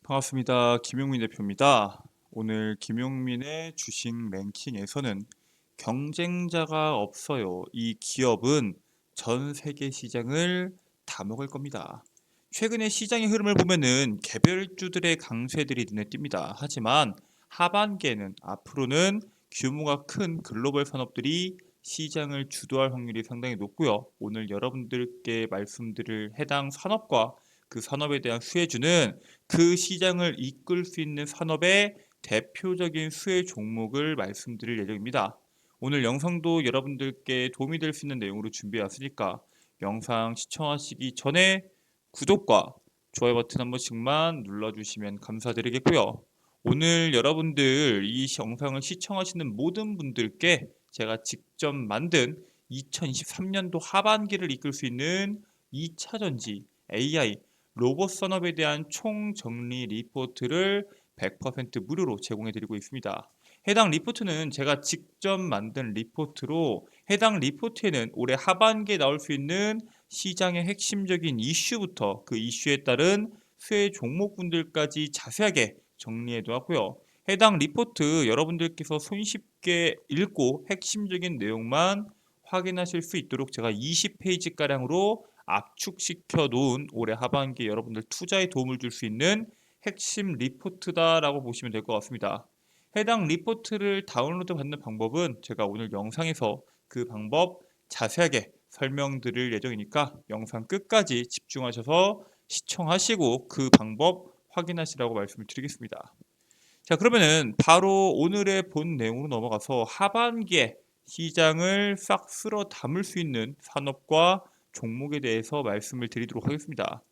반갑습니다. 김용민 대표입니다. 오늘 김용민의 주식 랭킹에서는 경쟁자가 없어요. 이 기업은 전 세계 시장을 다 먹을 겁니다. 최근의 시장의 흐름을 보면은 개별주들의 강세들이 눈에 띕니다. 하지만 하반기에는 앞으로는 규모가 큰 글로벌 산업들이 시장을 주도할 확률이 상당히 높고요. 오늘 여러분들께 말씀드릴 해당 산업과 그 산업에 대한 수혜주는 그 시장을 이끌 수 있는 산업의 대표적인 수혜 종목을 말씀드릴 예정입니다. 오늘 영상도 여러분들께 도움이 될 수 있는 내용으로 준비해 왔으니까 영상 시청하시기 전에 구독과 좋아요 버튼 한 번씩만 눌러주시면 감사드리겠고요. 오늘 여러분들 이 영상을 시청하시는 모든 분들께 제가 직접 만든 2023년도 하반기를 이끌 수 있는 2차 전지, AI, 로봇 산업에 대한 총정리 리포트를 100% 무료로 제공해 드리고 있습니다. 해당 리포트는 제가 직접 만든 리포트로 해당 리포트에는 올해 하반기에 나올 수 있는 시장의 핵심적인 이슈부터 그 이슈에 따른 수혜 종목분들까지 자세하게 정리해 두었고요. 해당 리포트 여러분들께서 손쉽게 읽고 핵심적인 내용만 확인하실 수 있도록 제가 20페이지가량으로 압축시켜 놓은 올해 하반기 여러분들 투자에 도움을 줄 수 있는 핵심 리포트다라고 보시면 될 것 같습니다. 해당 리포트를 다운로드 받는 방법은 제가 오늘 영상에서 그 방법 자세하게 설명드릴 예정이니까 영상 끝까지 집중하셔서 시청하시고 그 방법 확인하시라고 말씀을 드리겠습니다. 자, 그러면은 바로 오늘의 본 내용으로 넘어가서 하반기에 시장을 싹 쓸어 담을 수 있는 산업과 종목에 대해서 말씀을 드리도록 하겠습니다.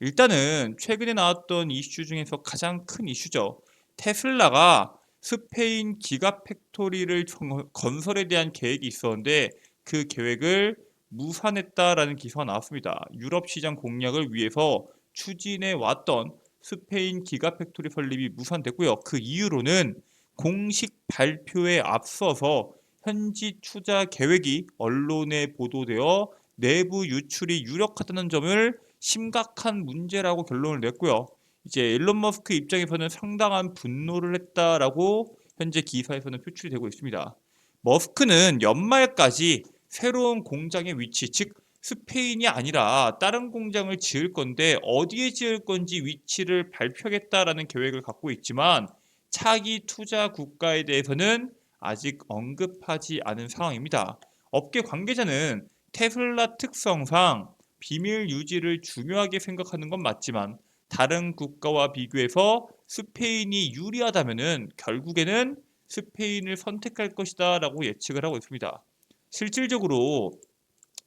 일단은 최근에 나왔던 이슈 중에서 가장 큰 이슈죠. 테슬라가 스페인 기가 팩토리를 건설에 대한 계획이 있었는데 그 계획을 무산했다라는 기사가 나왔습니다. 유럽 시장 공략을 위해서 추진해 왔던 스페인 기가팩토리 설립이 무산됐고요. 그 이유로는 공식 발표에 앞서서 현지 투자 계획이 언론에 보도되어 내부 유출이 유력하다는 점을 심각한 문제라고 결론을 냈고요. 이제 일론 머스크 입장에서는 상당한 분노를 했다라고 현재 기사에서는 표출이 되고 있습니다. 머스크는 연말까지 새로운 공장의 위치, 즉 스페인이 아니라 다른 공장을 지을 건데 어디에 지을 건지 위치를 발표하겠다라는 계획을 갖고 있지만 차기 투자 국가에 대해서는 아직 언급하지 않은 상황입니다. 업계 관계자는 테슬라 특성상 비밀 유지를 중요하게 생각하는 건 맞지만 다른 국가와 비교해서 스페인이 유리하다면은 결국에는 스페인을 선택할 것이다라고 예측을 하고 있습니다. 실질적으로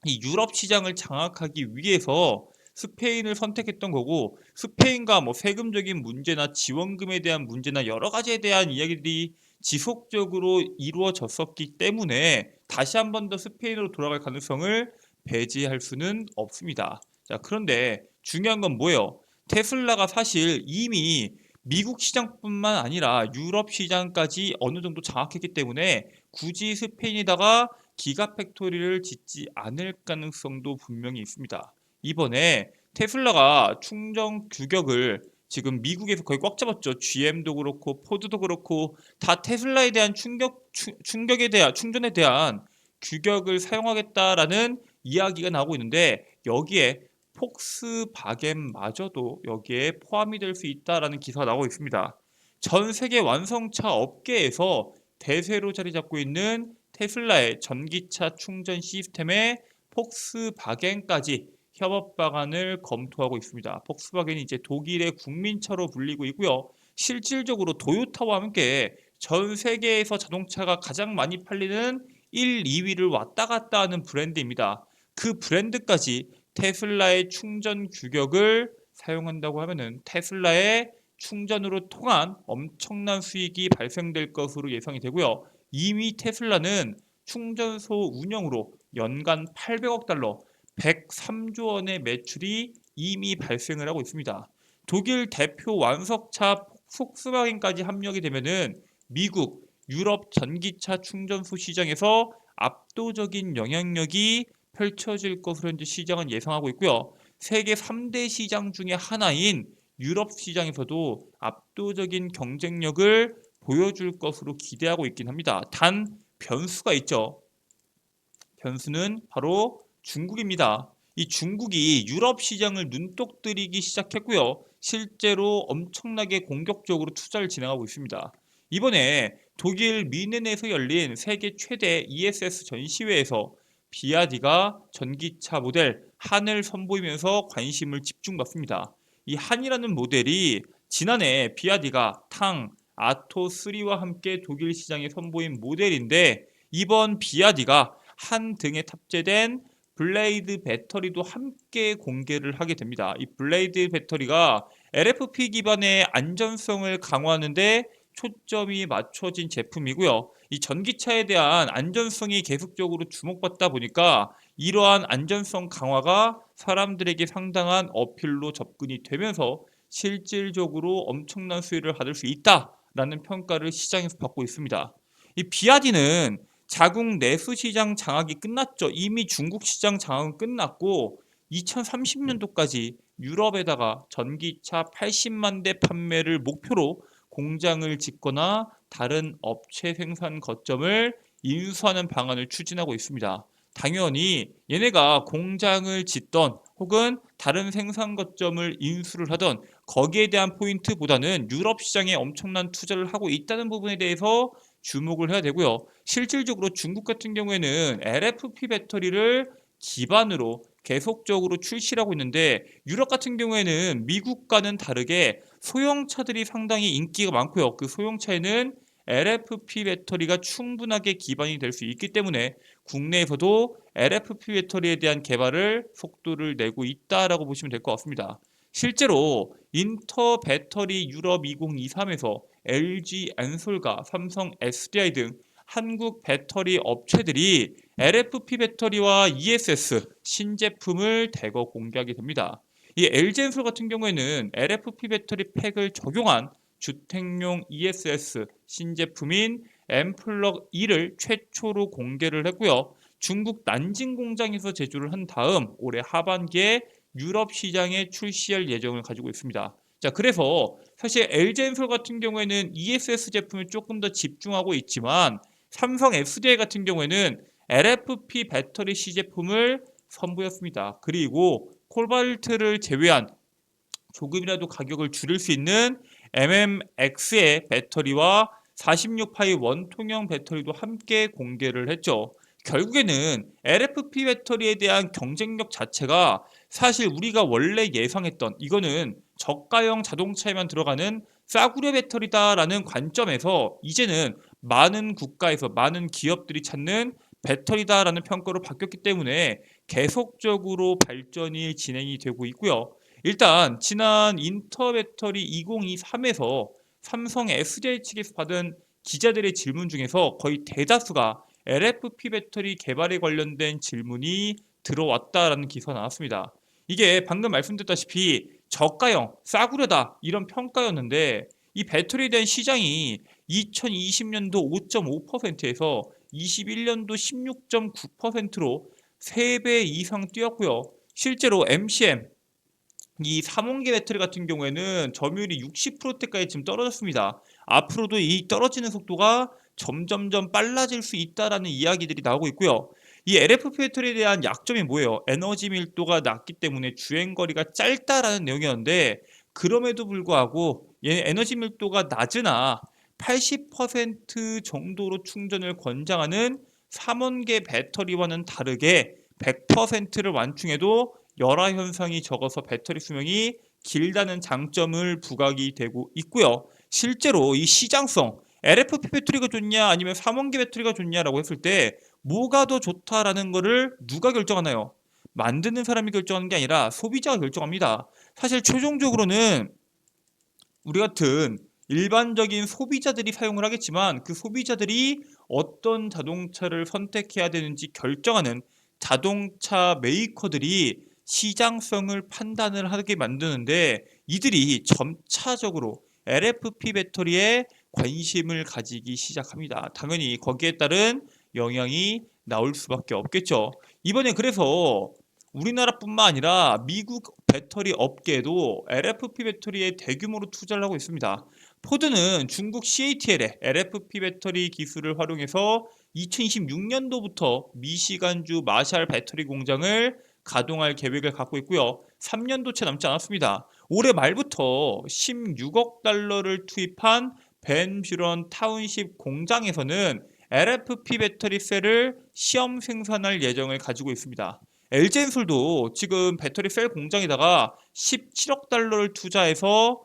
이 유럽 시장을 장악하기 위해서 스페인을 선택했던 거고 스페인과 뭐 세금적인 문제나 지원금에 대한 문제나 여러 가지에 대한 이야기들이 지속적으로 이루어졌었기 때문에 다시 한 번 더 스페인으로 돌아갈 가능성을 배제할 수는 없습니다. 자, 그런데 중요한 건 뭐예요? 테슬라가 사실 이미 미국 시장뿐만 아니라 유럽 시장까지 어느 정도 장악했기 때문에 굳이 스페인에다가 기가팩토리를 짓지 않을 가능성도 분명히 있습니다. 이번에 테슬라가 충전 규격을 지금 미국에서 거의 꽉 잡았죠. GM도 그렇고 포드도 그렇고 다 테슬라에 대한 충격에 대한 충전에 대한 규격을 사용하겠다라는 이야기가 나오고 있는데 여기에 폭스바겐마저도 여기에 포함이 될 수 있다라는 기사가 나오고 있습니다. 전 세계 완성차 업계에서 대세로 자리 잡고 있는 테슬라의 전기차 충전 시스템에 폭스바겐까지 협업 방안을 검토하고 있습니다. 폭스바겐이 이제 독일의 국민차로 불리고 있고요. 실질적으로 도요타와 함께 전 세계에서 자동차가 가장 많이 팔리는 1, 2위를 왔다 갔다 하는 브랜드입니다. 그 브랜드까지 테슬라의 충전 규격을 사용한다고 하면은 테슬라의 충전으로 통한 엄청난 수익이 발생될 것으로 예상이 되고요. 이미 테슬라는 충전소 운영으로 연간 800억 달러, 103조 원의 매출이 이미 발생을 하고 있습니다. 독일 대표 완성차 폭스바겐까지 합력이 되면은 미국, 유럽 전기차 충전소 시장에서 압도적인 영향력이 펼쳐질 것으로 현재 시장은 예상하고 있고요. 세계 3대 시장 중에 하나인 유럽 시장에서도 압도적인 경쟁력을 보여줄 것으로 기대하고 있긴 합니다. 단 변수가 있죠. 변수는 바로 중국입니다. 이 중국이 유럽 시장을 눈독 들이기 시작했고요. 실제로 엄청나게 공격적으로 투자를 진행하고 있습니다. 이번에 독일 미넨에서 열린 세계 최대 ESS 전시회에서 비아디가 전기차 모델 한을 선보이면서 관심을 집중받습니다. 이 한이라는 모델이 지난해 비아디가 탕, 아토3와 함께 독일 시장에 선보인 모델인데 이번 비아디가 한 등에 탑재된 블레이드 배터리도 함께 공개를 하게 됩니다. 이 블레이드 배터리가 LFP 기반의 안전성을 강화하는데 초점이 맞춰진 제품이고요. 이 전기차에 대한 안전성이 계속적으로 주목받다 보니까 이러한 안전성 강화가 사람들에게 상당한 어필로 접근이 되면서 실질적으로 엄청난 수혜를 받을 수 있다라는 평가를 시장에서 받고 있습니다. 이 비아디는 자국 내수 시장 장악이 끝났죠. 이미 중국 시장 장악은 끝났고 2030년도까지 유럽에다가 전기차 80만 대 판매를 목표로 공장을 짓거나 다른 업체 생산 거점을 인수하는 방안을 추진하고 있습니다. 당연히 얘네가 공장을 짓던 혹은 다른 생산 거점을 인수를 하던 거기에 대한 포인트보다는 유럽 시장에 엄청난 투자를 하고 있다는 부분에 대해서 주목을 해야 되고요. 실질적으로 중국 같은 경우에는 LFP 배터리를 기반으로 계속적으로 출시를 하고 있는데 유럽 같은 경우에는 미국과는 다르게 소형차들이 상당히 인기가 많고요. 그 소형차에는 LFP 배터리가 충분하게 기반이 될 수 있기 때문에 국내에서도 LFP 배터리에 대한 개발을 속도를 내고 있다라고 보시면 될 것 같습니다. 실제로 인터 배터리 유럽 2023에서 LG 엔솔과 삼성 SDI 등 한국 배터리 업체들이 LFP 배터리와 ESS 신제품을 대거 공개하게 됩니다. 이 LG 엔솔 같은 경우에는 LFP 배터리 팩을 적용한 주택용 ESS 신제품인 엠플럭 2를 최초로 공개를 했고요. 중국 난징 공장에서 제조를 한 다음 올해 하반기에 유럽 시장에 출시할 예정을 가지고 있습니다. 자, 그래서 사실 LG엔솔 같은 경우에는 ESS 제품에 조금 더 집중하고 있지만 삼성 SDI 같은 경우에는 LFP 배터리 C 제품을 선보였습니다. 그리고 콜발트를 제외한 조금이라도 가격을 줄일 수 있는 MMX의 배터리와 46파이 원통형 배터리도 함께 공개를 했죠. 결국에는 LFP 배터리에 대한 경쟁력 자체가 사실 우리가 원래 예상했던 이거는 저가형 자동차에만 들어가는 싸구려 배터리다라는 관점에서 이제는 많은 국가에서 많은 기업들이 찾는 배터리다라는 평가로 바뀌었기 때문에 계속적으로 발전이 진행이 되고 있고요. 일단 지난 인터 배터리 2023에서 삼성 SDI 측에서 받은 기자들의 질문 중에서 거의 대다수가 LFP 배터리 개발에 관련된 질문이 들어왔다라는 기사가 나왔습니다. 이게 방금 말씀드렸다시피 저가형, 싸구려다 이런 평가였는데 이 배터리에 대한 시장이 2020년도 5.5%에서 21년도 16.9%로 3배 이상 뛰었고요. 실제로 MCM 이 3원계 배터리 같은 경우에는 점유율이 60%대까지 지금 떨어졌습니다. 앞으로도 이 떨어지는 속도가 점점점 빨라질 수 있다라는 이야기들이 나오고 있고요. 이 LFP 배터리에 대한 약점이 뭐예요? 에너지 밀도가 낮기 때문에 주행 거리가 짧다라는 내용이었는데 그럼에도 불구하고 얘 에너지 밀도가 낮으나 80% 정도로 충전을 권장하는 3원계 배터리와는 다르게 100%를 완충해도 열화 현상이 적어서 배터리 수명이 길다는 장점을 부각이 되고 있고요. 실제로 이 시장성 LFP 배터리가 좋냐 아니면 3원계 배터리가 좋냐라고 했을 때 뭐가 더 좋다라는 거를 누가 결정하나요? 만드는 사람이 결정하는 게 아니라 소비자가 결정합니다. 사실 최종적으로는 우리 같은 일반적인 소비자들이 사용을 하겠지만 그 소비자들이 어떤 자동차를 선택해야 되는지 결정하는 자동차 메이커들이 시장성을 판단을 하게 만드는데 이들이 점차적으로 LFP 배터리에 관심을 가지기 시작합니다. 당연히 거기에 따른 영향이 나올 수밖에 없겠죠. 이번에 그래서 우리나라뿐만 아니라 미국 배터리 업계에도 LFP 배터리에 대규모로 투자를 하고 있습니다. 포드는 중국 CATL의 LFP 배터리 기술을 활용해서 2026년도부터 미시간주 마샬 배터리 공장을 가동할 계획을 갖고 있고요. 3년도 채 남지 않았습니다. 올해 말부터 16억 달러를 투입한 벤 뷰런 타운십 공장에서는 LFP 배터리 셀을 시험 생산할 예정을 가지고 있습니다. LG엔솔도 지금 배터리 셀 공장에다가 17억 달러를 투자해서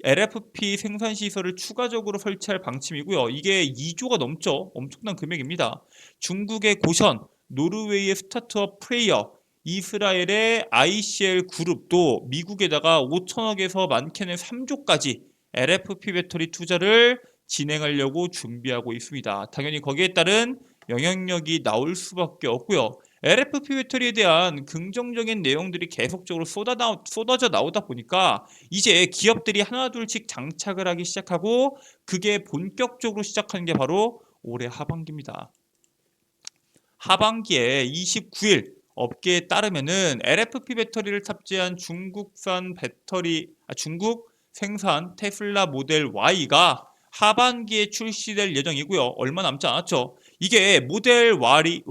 LFP 생산 시설을 추가적으로 설치할 방침이고요. 이게 2조가 넘죠. 엄청난 금액입니다. 중국의 고션, 노르웨이의 스타트업 프레이어, 이스라엘의 ICL 그룹도 미국에다가 5천억에서 많게는 3조까지 LFP 배터리 투자를 진행하려고 준비하고 있습니다. 당연히 거기에 따른 영향력이 나올 수밖에 없고요. LFP 배터리에 대한 긍정적인 내용들이 계속적으로 쏟아져 나오다 보니까 이제 기업들이 하나둘씩 장착을 하기 시작하고 그게 본격적으로 시작하는 게 바로 올해 하반기입니다. 하반기에 29일 업계에 따르면은 LFP 배터리를 탑재한 중국 생산 테슬라 모델 Y가 하반기에 출시될 예정이고요. 얼마 남지 않았죠. 이게 모델 Y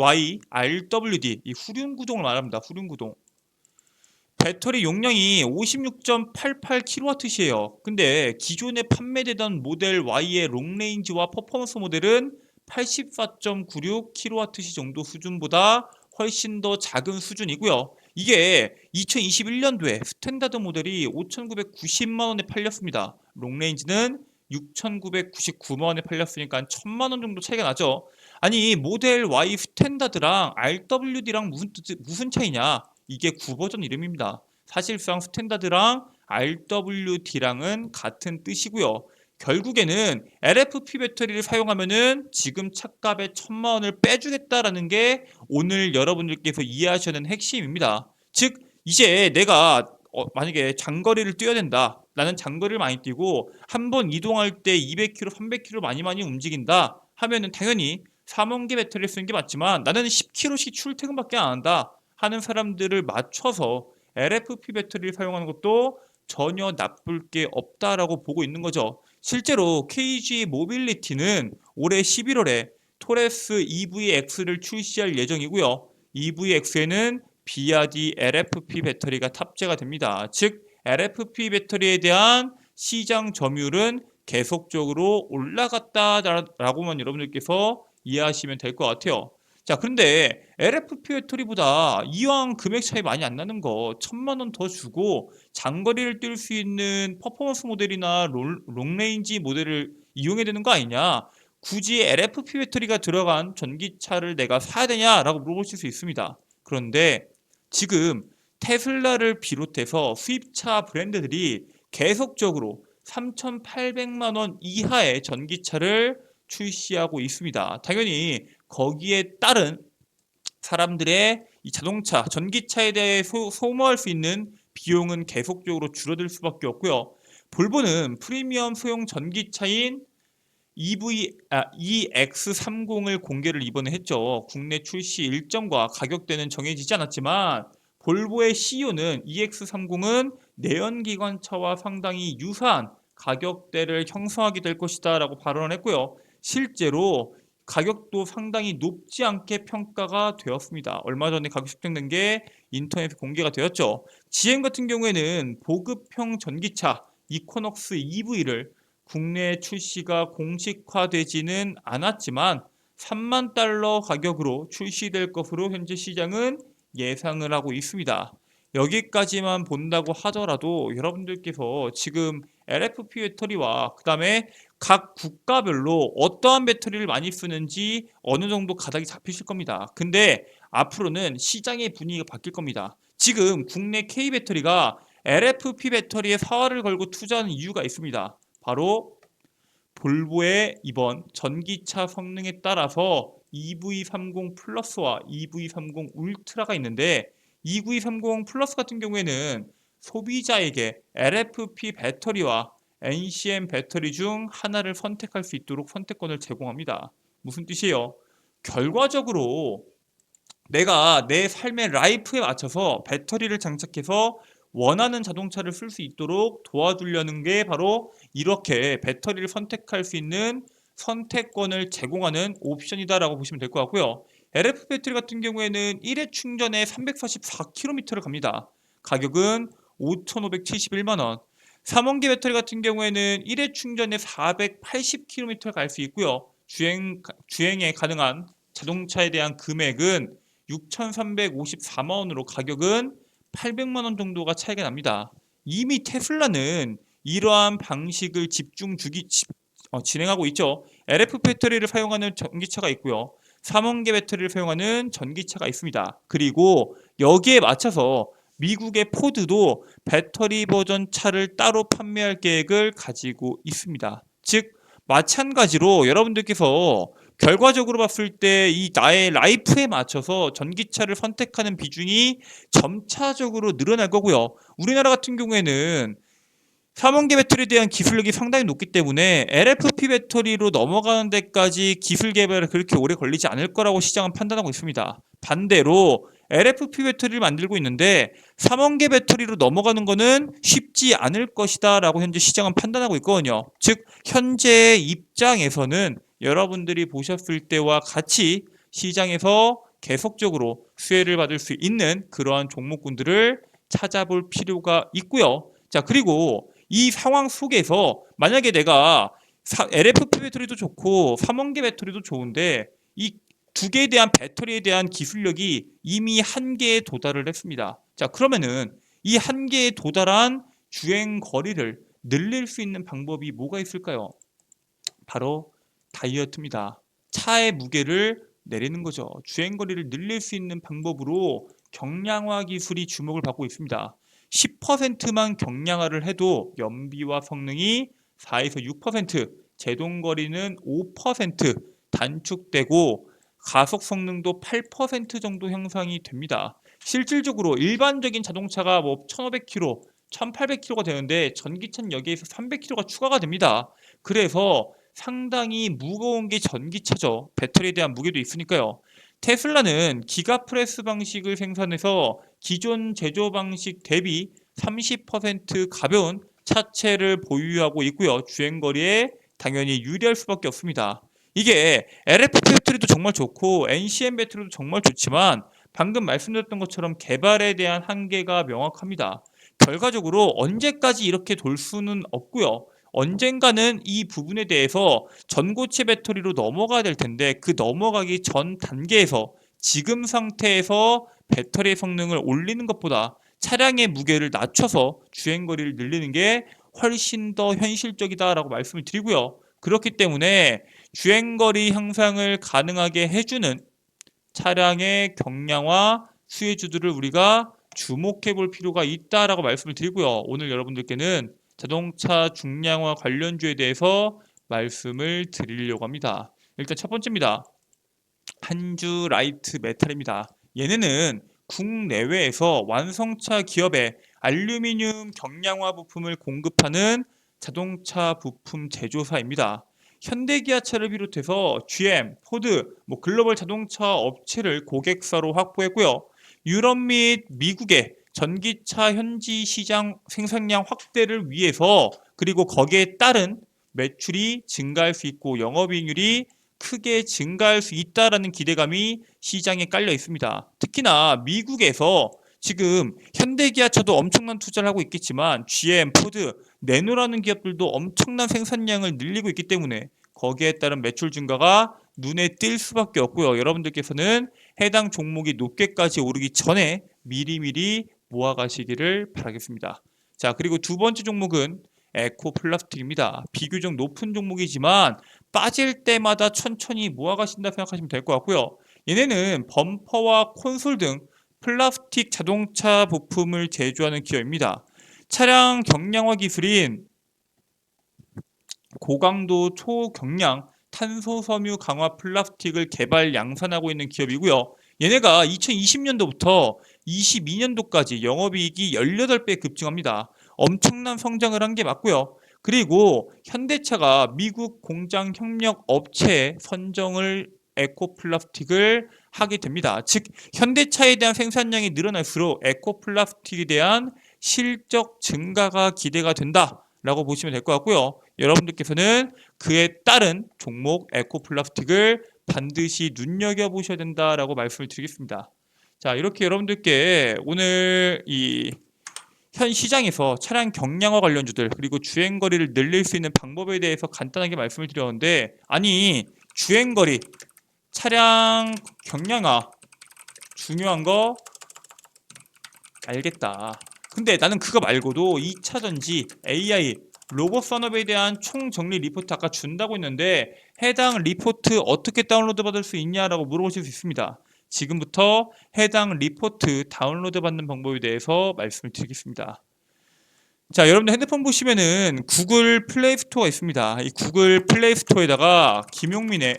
RWD, 이 후륜구동을 말합니다. 후륜구동. 배터리 용량이 56.88kWh예요. 근데 기존에 판매되던 모델 Y의 롱레인지와 퍼포먼스 모델은 84.96kWh 정도 수준보다 훨씬 더 작은 수준이고요. 이게 2021년도에 스탠다드 모델이 5,990만 원에 팔렸습니다. 롱레인지는 6,999만 원에 팔렸으니까 한 1,000만 원 정도 차이가 나죠. 아니 모델 Y 스탠다드랑 RWD랑 무슨 차이냐? 이게 9버전 이름입니다. 사실상 스탠다드랑 RWD랑은 같은 뜻이고요. 결국에는 LFP 배터리를 사용하면은 지금 차값의 1,000만 원을 빼주겠다라는 게 오늘 여러분들께서 이해하셔야 하는 핵심입니다. 즉 이제 내가 만약에 장거리를 뛰어야 된다. 나는 장거리를 많이 뛰고 한 번 이동할 때 200km, 300km 많이 움직인다 하면은 당연히 3원기 배터리를 쓰는 게 맞지만 나는 10km씩 출퇴근밖에 안 한다 하는 사람들을 맞춰서 LFP 배터리를 사용하는 것도 전혀 나쁠 게 없다라고 보고 있는 거죠. 실제로 KG 모빌리티는 올해 11월에 토레스 EVX를 출시할 예정이고요. EVX에는 비아디 LFP 배터리가 탑재가 됩니다. 즉 LFP 배터리에 대한 시장 점유율은 계속적으로 올라갔다라고만 여러분들께서 이해하시면 될 것 같아요. 자, 그런데 LFP 배터리보다 이왕 금액 차이 많이 안 나는 거 1,000만 원 더 주고 장거리를 뛸 수 있는 퍼포먼스 모델이나 롱레인지 모델을 이용해야 되는 거 아니냐? 굳이 LFP 배터리가 들어간 전기차를 내가 사야 되냐라고 물어보실 수 있습니다. 그런데 지금 테슬라를 비롯해서 수입차 브랜드들이 계속적으로 3,800만 원 이하의 전기차를 출시하고 있습니다. 당연히 거기에 따른 사람들의 이 자동차, 전기차에 대해 소모할 수 있는 비용은 계속적으로 줄어들 수밖에 없고요. 볼보는 프리미엄 소형 전기차인 EX30을 공개를 이번에 했죠. 국내 출시 일정과 가격대는 정해지지 않았지만 볼보의 CEO는 EX30은 내연기관차와 상당히 유사한 가격대를 형성하게 될 것이다 라고 발언을 했고요. 실제로 가격도 상당히 높지 않게 평가가 되었습니다. 얼마 전에 가격 측정된 게 인터넷에 공개가 되었죠. GM 같은 경우에는 보급형 전기차 이코넉스 EV를 국내 출시가 공식화되지는 않았지만 3만 달러 가격으로 출시될 것으로 현재 시장은 예상을 하고 있습니다. 여기까지만 본다고 하더라도 여러분들께서 지금 LFP 배터리와 그 다음에 각 국가별로 어떠한 배터리를 많이 쓰는지 어느 정도 가닥이 잡히실 겁니다. 근데 앞으로는 시장의 분위기가 바뀔 겁니다. 지금 국내 K배터리가 LFP 배터리에 사활을 걸고 투자하는 이유가 있습니다. 바로 볼보의 이번 전기차 성능에 따라서 EV30 플러스와 EV30 울트라가 있는데 EV30 플러스 같은 경우에는 소비자에게 LFP 배터리와 NCM 배터리 중 하나를 선택할 수 있도록 선택권을 제공합니다. 무슨 뜻이에요? 결과적으로 내가 내 삶의 라이프에 맞춰서 배터리를 장착해서 원하는 자동차를 쓸 수 있도록 도와주려는 게 바로 이렇게 배터리를 선택할 수 있는 선택권을 제공하는 옵션이다라고 보시면 될 것 같고요. LF 배터리 같은 경우에는 1회 충전에 344km를 갑니다. 가격은 5,571만 원. 3원기 배터리 같은 경우에는 1회 충전에 480km를 갈 수 있고요. 주행에 가능한 자동차에 대한 금액은 6,354만 원으로 가격은 800만 원 정도가 차이가 납니다. 이미 테슬라는 이러한 방식을 진행하고 있죠. LF 배터리를 사용하는 전기차가 있고요. 3원계 배터리를 사용하는 전기차가 있습니다. 그리고 여기에 맞춰서 미국의 포드도 배터리 버전 차를 따로 판매할 계획을 가지고 있습니다. 즉 마찬가지로 여러분들께서 결과적으로 봤을 때 이 나의 라이프에 맞춰서 전기차를 선택하는 비중이 점차적으로 늘어날 거고요. 우리나라 같은 경우에는 3원계 배터리에 대한 기술력이 상당히 높기 때문에 LFP 배터리로 넘어가는 데까지 기술 개발이 그렇게 오래 걸리지 않을 거라고 시장은 판단하고 있습니다. 반대로 LFP 배터리를 만들고 있는데 3원계 배터리로 넘어가는 거는 쉽지 않을 것이다 라고 현재 시장은 판단하고 있거든요. 즉 현재 입장에서는 여러분들이 보셨을 때와 같이 시장에서 계속적으로 수혜를 받을 수 있는 그러한 종목군들을 찾아볼 필요가 있고요. 자, 그리고 이 상황 속에서 만약에 내가 LFP 배터리도 좋고 3원계 배터리도 좋은데 이 두 개에 대한 배터리에 대한 기술력이 이미 한계에 도달을 했습니다. 자, 그러면은 이 한계에 도달한 주행 거리를 늘릴 수 있는 방법이 뭐가 있을까요? 바로 다이어트입니다. 차의 무게를 내리는 거죠. 주행 거리를 늘릴 수 있는 방법으로 경량화 기술이 주목을 받고 있습니다. 10%만 경량화를 해도 연비와 성능이 4에서 6%, 제동 거리는 5% 단축되고 가속 성능도 8% 정도 향상이 됩니다. 실질적으로 일반적인 자동차가 뭐 1,500km, 1,800km가 되는데 전기차는 여기에서 300km가 추가가 됩니다. 그래서 상당히 무거운 게 전기차죠. 배터리에 대한 무게도 있으니까요. 테슬라는 기가프레스 방식을 생산해서 기존 제조 방식 대비 30% 가벼운 차체를 보유하고 있고요. 주행거리에 당연히 유리할 수밖에 없습니다. 이게 LFP 배터리도 정말 좋고 NCM 배터리도 정말 좋지만 방금 말씀드렸던 것처럼 개발에 대한 한계가 명확합니다. 결과적으로 언제까지 이렇게 돌 수는 없고요. 언젠가는 이 부분에 대해서 전고체 배터리로 넘어가야 될 텐데 그 넘어가기 전 단계에서 지금 상태에서 배터리 성능을 올리는 것보다 차량의 무게를 낮춰서 주행거리를 늘리는 게 훨씬 더 현실적이다라고 말씀을 드리고요. 그렇기 때문에 주행거리 향상을 가능하게 해주는 차량의 경량화 수혜주들을 우리가 주목해 볼 필요가 있다라고 말씀을 드리고요. 오늘 여러분들께는 자동차 중량화 관련주에 대해서 말씀을 드리려고 합니다. 일단 첫 번째입니다. 한주 라이트 메탈입니다. 얘네는 국내외에서 완성차 기업에 알루미늄 경량화 부품을 공급하는 자동차 부품 제조사입니다. 현대기아차를 비롯해서 GM, 포드, 글로벌 자동차 업체를 고객사로 확보했고요. 유럽 및 미국의 전기차 현지 시장 생산량 확대를 위해서 그리고 거기에 따른 매출이 증가할 수 있고 영업이익률이 크게 증가할 수 있다라는 기대감이 시장에 깔려 있습니다. 특히나 미국에서 지금 현대기아차도 엄청난 투자를 하고 있겠지만 GM, 포드, 네노라는 기업들도 엄청난 생산량을 늘리고 있기 때문에 거기에 따른 매출 증가가 눈에 띌 수밖에 없고요. 여러분들께서는 해당 종목이 높게까지 오르기 전에 미리미리 모아가시기를 바라겠습니다. 자, 그리고 두 번째 종목은 에코플라스틱입니다. 비교적 높은 종목이지만 빠질 때마다 천천히 모아가신다 생각하시면 될 것 같고요. 얘네는 범퍼와 콘솔 등 플라스틱 자동차 부품을 제조하는 기업입니다. 차량 경량화 기술인 고강도 초경량 탄소 섬유 강화 플라스틱을 개발 양산하고 있는 기업이고요. 얘네가 2020년도부터 22년도까지 영업이익이 18배 급증합니다. 엄청난 성장을 한 게 맞고요. 그리고 현대차가 미국 공장 협력 업체에 선정을 에코플라스틱을 하게 됩니다. 즉 현대차에 대한 생산량이 늘어날수록 에코플라스틱에 대한 실적 증가가 기대가 된다라고 보시면 될 것 같고요. 여러분들께서는 그에 따른 종목 에코플라스틱을 반드시 눈여겨보셔야 된다라고 말씀을 드리겠습니다. 자, 이렇게 여러분들께 오늘 이 현 시장에서 차량 경량화 관련주들 그리고 주행거리를 늘릴 수 있는 방법에 대해서 간단하게 말씀을 드렸는데, 아니 주행거리, 차량 경량화 중요한 거 알겠다. 근데 나는 그거 말고도 2차전지, AI, 로봇 산업에 대한 총정리 리포트 아까 준다고 했는데 해당 리포트 어떻게 다운로드 받을 수 있냐라고 물어보실 수 있습니다. 지금부터 해당 리포트 다운로드 받는 방법에 대해서 말씀을 드리겠습니다. 자, 여러분들 핸드폰 보시면은 구글 플레이 스토어가 있습니다. 이 구글 플레이 스토어에다가 김용민의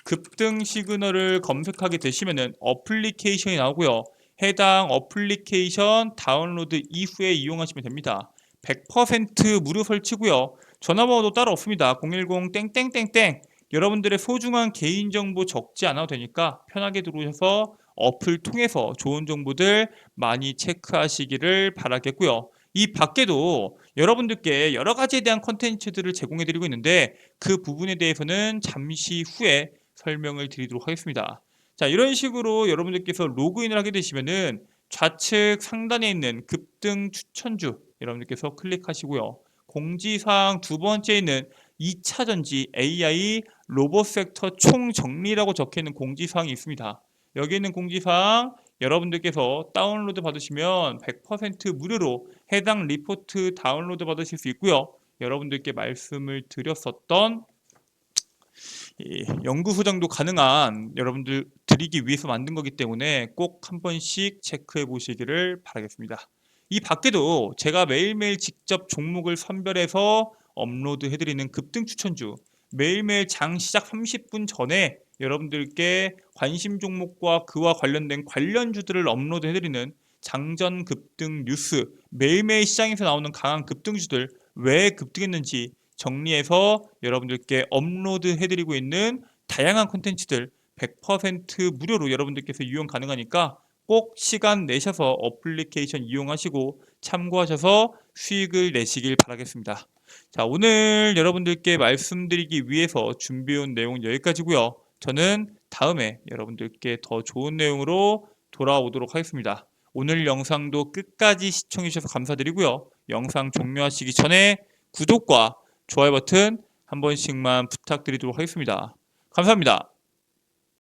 급등 시그널을 검색하게 되시면은 어플리케이션이 나오고요. 해당 어플리케이션 다운로드 이후에 이용하시면 됩니다. 100% 무료 설치고요. 전화번호도 따로 없습니다. 010 땡땡땡땡. 여러분들의 소중한 개인정보 적지 않아도 되니까 편하게 들어오셔서 어플 통해서 좋은 정보들 많이 체크하시기를 바라겠고요. 이 밖에도 여러분들께 여러 가지에 대한 컨텐츠들을 제공해 드리고 있는데 그 부분에 대해서는 잠시 후에 설명을 드리도록 하겠습니다. 자, 이런 식으로 여러분들께서 로그인을 하게 되시면은 좌측 상단에 있는 급등 추천주 여러분들께서 클릭하시고요. 공지사항 두 번째에 있는 2차전지 AI 로봇 섹터 총정리라고 적혀 있는 공지사항이 있습니다. 여기 있는 공지사항 여러분들께서 다운로드 받으시면 100% 무료로 해당 리포트 다운로드 받으실 수 있고요. 여러분들께 말씀을 드렸었던 연구 소장도 가능한 여러분들 드리기 위해서 만든 거기 때문에 꼭 한 번씩 체크해 보시기를 바라겠습니다. 이 밖에도 제가 매일매일 직접 종목을 선별해서 업로드 해드리는 급등 추천주, 매일매일 장 시작 30분 전에 여러분들께 관심 종목과 그와 관련된 관련주들을 업로드 해드리는 장전 급등 뉴스, 매일매일 시장에서 나오는 강한 급등주들 왜 급등했는지 정리해서 여러분들께 업로드 해드리고 있는 다양한 콘텐츠들 100% 무료로 여러분들께서 이용 가능하니까 꼭 시간 내셔서 어플리케이션 이용하시고 참고하셔서 수익을 내시길 바라겠습니다. 자, 오늘 여러분들께 말씀드리기 위해서 준비해온 내용은 여기까지고요. 저는 다음에 여러분들께 더 좋은 내용으로 돌아오도록 하겠습니다. 오늘 영상도 끝까지 시청해 주셔서 감사드리고요. 영상 종료하시기 전에 구독과 좋아요 버튼 한 번씩만 부탁드리도록 하겠습니다. 감사합니다.